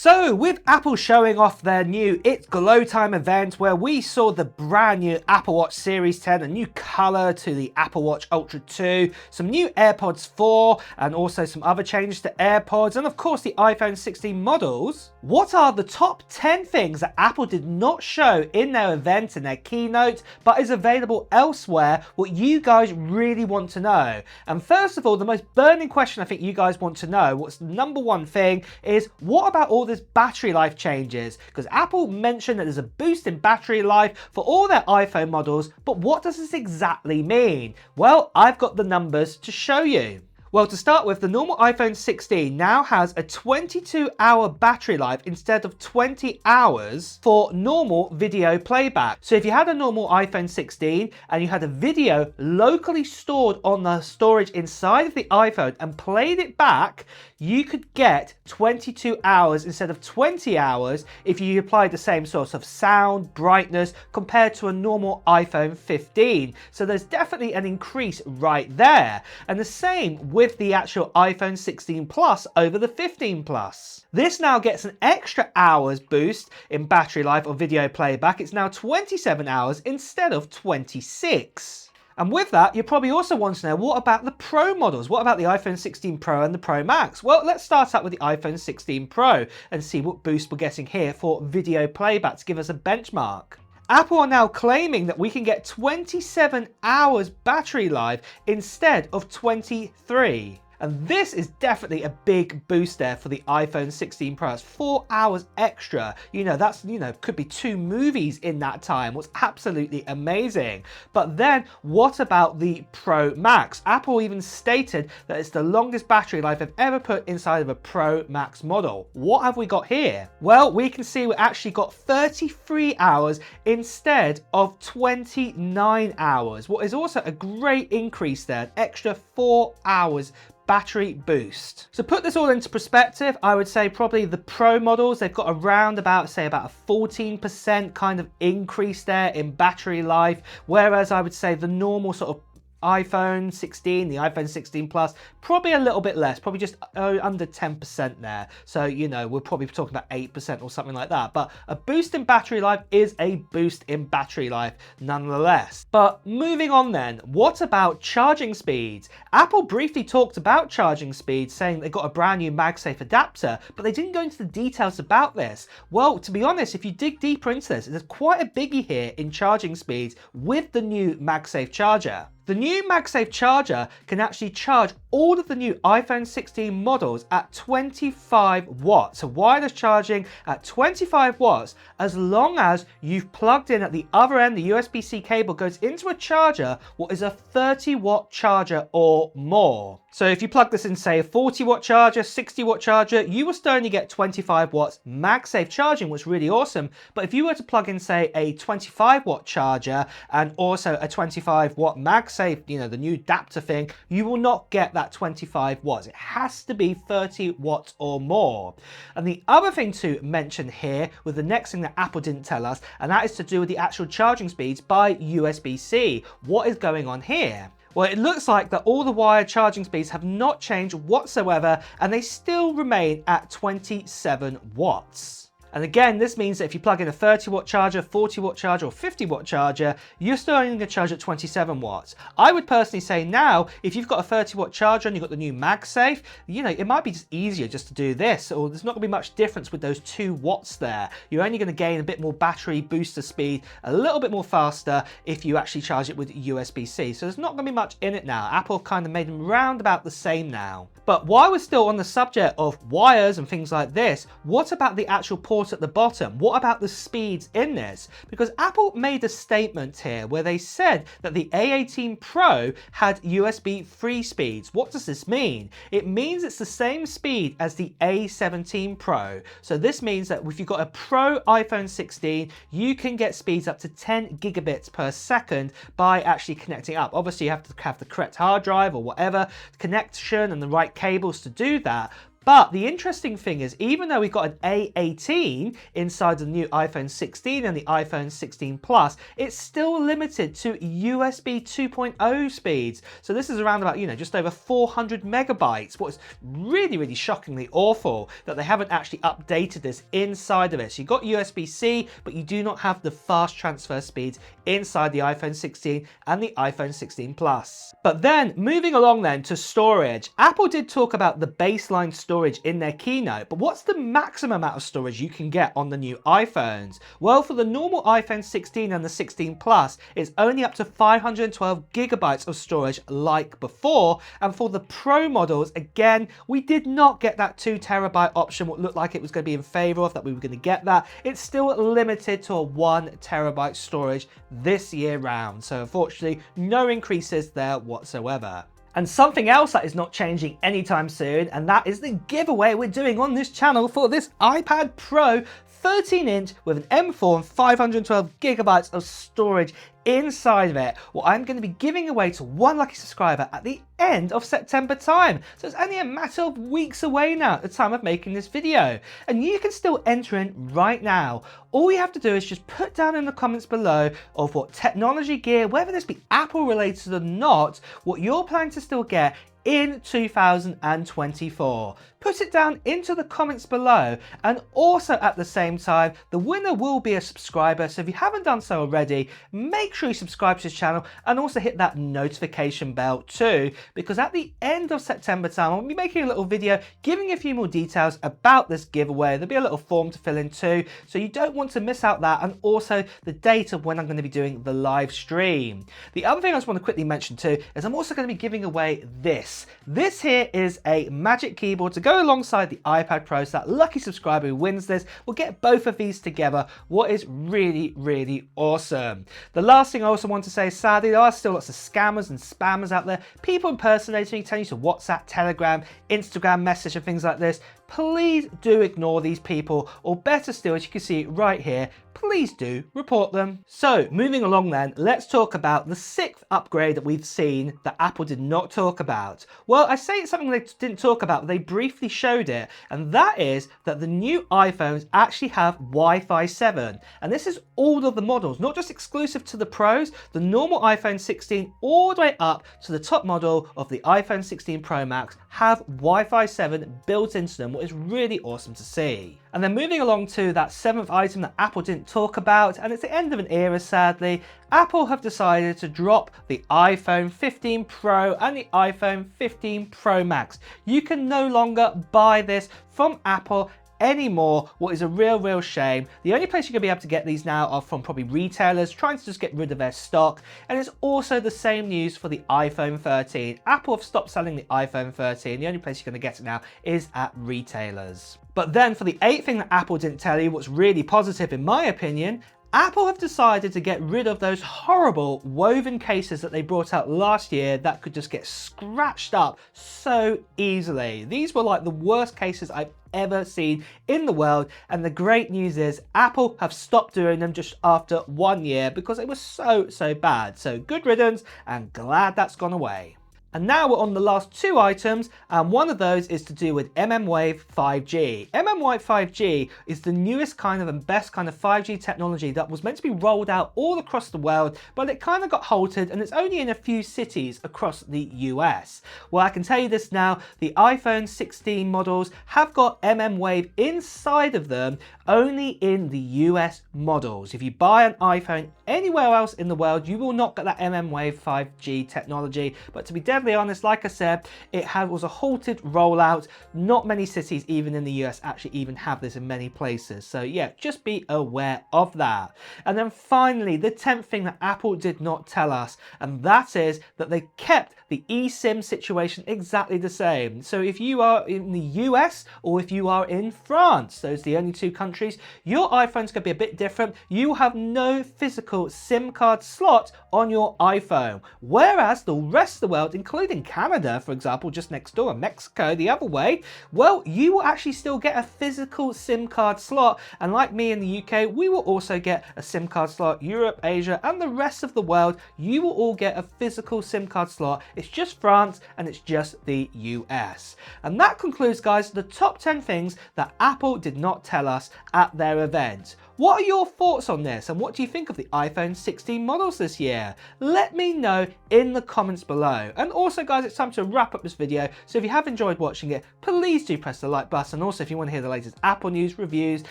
So with Apple showing off their new It's Glow Time event where we saw the brand new Apple Watch Series 10, a new color to the Apple Watch Ultra 2, some new AirPods 4 and also some other changes to AirPods and of course the iPhone 16 models, what are the top 10 things that Apple did not show in their event, in their keynote, but is available elsewhere, what you guys really want to know? And first of all, the most burning question I think you guys want to know, what's the number one thing, is what about all this battery life changes? Because Apple mentioned that there's a boost in battery life for all their iPhone models, but what does this exactly mean? Well, I've got the numbers to show you. Well, to start with, the normal iPhone 16 now has a 22-hour battery life instead of 20 hours for normal video playback. So if you had a normal iPhone 16 and you had a video locally stored on the storage inside of the iPhone and played it back, you could get 22 hours instead of 20 hours if you applied the same sort of sound, brightness compared to a normal iPhone 15. So there's definitely an increase right there. And the same with the actual iPhone 16 Plus over the 15 Plus. This now gets an extra hours boost in battery life or video playback. It's now 27 hours instead of 26. And with that, you probably also want to know, what about the Pro models? What about the iPhone 16 Pro and the Pro Max? Well, let's start out with the iPhone 16 Pro and see what boost we're getting here for video playback to give us a benchmark. Apple are now claiming that we can get 27 hours battery life instead of 23. And this is definitely a big boost there for the iPhone 16 Pro. It's 4 hours extra. That's, could be 2 movies in that time. What's absolutely amazing. But then what about the Pro Max? Apple even stated that it's the longest battery life they've ever put inside of a Pro Max model. What have we got here? Well, we can see we actually got 33 hours instead of 29 hours. What is also a great increase there, an extra 4 hours battery boost. So put this all into perspective, I would say probably the Pro models, they've got around about, say about a 14% kind of increase there in battery life, whereas I would say the normal sort of iPhone 16, the iPhone 16 Plus, probably a little bit less, probably just under 10% there. So, we're probably talking about 8% or something like that. But a boost in battery life is a boost in battery life nonetheless. But moving on then, what about charging speeds? Apple briefly talked about charging speeds, saying they got a brand new MagSafe adapter, but they didn't go into the details about this. Well, to be honest, if you dig deeper into this, there's quite a biggie here in charging speeds with the new MagSafe charger. The new MagSafe charger can actually charge all of the new iPhone 16 models at 25 watts. So wireless charging at 25 watts, as long as you've plugged in at the other end, the USB-C cable goes into a charger, what is a 30-watt charger or more. So if you plug this in, say, a 40-watt charger, 60-watt charger, you will still only get 25 watts MagSafe charging, which is really awesome. But if you were to plug in, say, a 25-watt charger and also a 25-watt MagSafe, the new adapter thing, you will not get that 25 watts. It has to be 30 watts or more. And the other thing to mention here with the next thing that Apple didn't tell us, and that is to do with the actual charging speeds by USB-C. What is going on here? Well, it looks like that all the wired charging speeds have not changed whatsoever, and they still remain at 27 watts. And again, this means that if you plug in a 30-watt charger, 40-watt charger, or 50-watt charger, you're still only going to charge at 27 watts. I would personally say now, if you've got a 30-watt charger and you've got the new MagSafe, it might be just easier just to do this, or there's not going to be much difference with those 2 watts there. You're only going to gain a bit more battery booster speed, a little bit more faster if you actually charge it with USB-C. So there's not going to be much in it now. Apple kind of made them round about the same now. But while we're still on the subject of wires and things like this, what about the actual port at the bottom? What about the speeds in this? Because Apple made a statement here where they said that the A18 Pro had USB 3 speeds. What does this mean? It means it's the same speed as the A17 Pro. So this means that if you've got a Pro iPhone 16, you can get speeds up to 10 gigabits per second by actually connecting up. Obviously, you have to have the correct hard drive or whatever connection and the right cables to do that. But the interesting thing is, even though we've got an A18 inside the new iPhone 16 and the iPhone 16 Plus, it's still limited to USB 2.0 speeds. So this is around about, just over 400 megabytes. What's really shockingly awful that they haven't actually updated this inside of it. So you've got USB-C, but you do not have the fast transfer speeds inside the iPhone 16 and the iPhone 16 Plus. But then moving along then to storage, Apple did talk about the baseline storage in their keynote, but what's the maximum amount of storage you can get on the new iPhones? Well, for the normal iPhone 16 and the 16 Plus, it's only up to 512 gigabytes of storage like before, and for the Pro models, again, we did not get that 2 terabyte option, what looked like it was going to be in favor of, that we were going to get that. It's still limited to a 1 terabyte storage this year round, so unfortunately no increases there whatsoever. And something else that is not changing anytime soon, and that is the giveaway we're doing on this channel for this iPad Pro 13-inch with an M4 and 512 gigabytes of storage inside of it. Well, I'm going to be giving away to one lucky subscriber at the end of September time. So it's only a matter of weeks away now at the time of making this video. And you can still enter in right now. All you have to do is just put down in the comments below of what technology gear, whether this be Apple related or not, what you're planning to still get in 2024. Put it down into the comments below, and also at the same time, the winner will be a subscriber. So if you haven't done so already, make sure you subscribe to this channel and also hit that notification bell too, because at the end of September time, I'll be making a little video giving a few more details about this giveaway. There'll be a little form to fill in too, so you don't want to miss out that, and also the date of when I'm going to be doing the live stream. The other thing I just want to quickly mention too is I'm also going to be giving away this. This here is a Magic Keyboard to go alongside the iPad Pro, so that lucky subscriber who wins this will get both of these together, what is really awesome. The last thing I also want to say is, sadly, there are still lots of scammers and spammers out there, people impersonating you, telling you to WhatsApp, Telegram, Instagram message and things like this. Please do ignore these people, or better still, as you can see right here, please do report them. So moving along then, let's talk about the 6th upgrade that we've seen that Apple did not talk about. Well, I say it's something they didn't talk about, but they briefly showed it, and that is that the new iPhones actually have Wi-Fi 7. And this is all of the models, not just exclusive to the Pros. The normal iPhone 16 all the way up to the top model of the iPhone 16 Pro Max have Wi-Fi 7 built into them, what is really awesome to see. And then moving along to that 7th item that Apple didn't talk about, and it's the end of an era sadly, Apple have decided to drop the iPhone 15 Pro and the iPhone 15 Pro Max. You can no longer buy this from Apple anymore, what is a real shame. The only place you're going to be able to get these now are from probably retailers trying to just get rid of their stock. And it's also the same news for the iPhone 13. Apple have stopped selling the iPhone 13. The only place you're going to get it now is at retailers. But then for the 8th thing that Apple didn't tell you, what's really positive in my opinion, Apple have decided to get rid of those horrible woven cases that they brought out last year that could just get scratched up so easily. These were like the worst cases I've ever seen in the world, and the great news is Apple have stopped doing them just after 1 year because they were so bad. So good riddance, and glad that's gone away. And now we're on the last 2 items, and one of those is to do with mmWave 5G. mmWave 5G is the newest kind of and best kind of 5G technology that was meant to be rolled out all across the world, but it kind of got halted and it's only in a few cities across the US. Well, I can tell you this now, the iPhone 16 models have got mmWave inside of them only in the US models. If you buy an iPhone anywhere else in the world, you will not get that mmWave 5G technology, but to be deadly honest, like I said, it was a halted rollout. Not many cities, even in the US, actually even have this in many places. So yeah, just be aware of that. And then finally, the 10th thing that Apple did not tell us, and that is that they kept the eSIM situation exactly the same. So if you are in the US or if you are in France, those are the only 2 countries, your iPhone's going to be a bit different. You will have no physical physical SIM card slot on your iPhone. Whereas the rest of the world, including Canada, for example, just next door, and Mexico the other way, well, you will actually still get a physical SIM card slot. And like me in the UK, we will also get a SIM card slot. Europe, Asia, and the rest of the world, you will all get a physical SIM card slot. It's just France and it's just the US. And that concludes, guys, the top 10 things that Apple did not tell us at their event. What are your thoughts on this, and what do you think of the iPhone 16 models this year? Let me know in the comments below. And also, guys, it's time to wrap up this video, so if you have enjoyed watching it, please do press the like button. Also, if you want to hear the latest Apple news, reviews,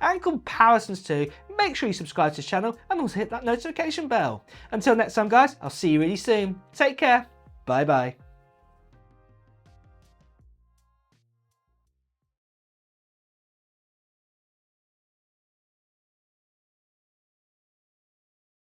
and comparisons too, make sure you subscribe to this channel and also hit that notification bell. Until next time, guys, I'll see you really soon. Take care. Bye bye.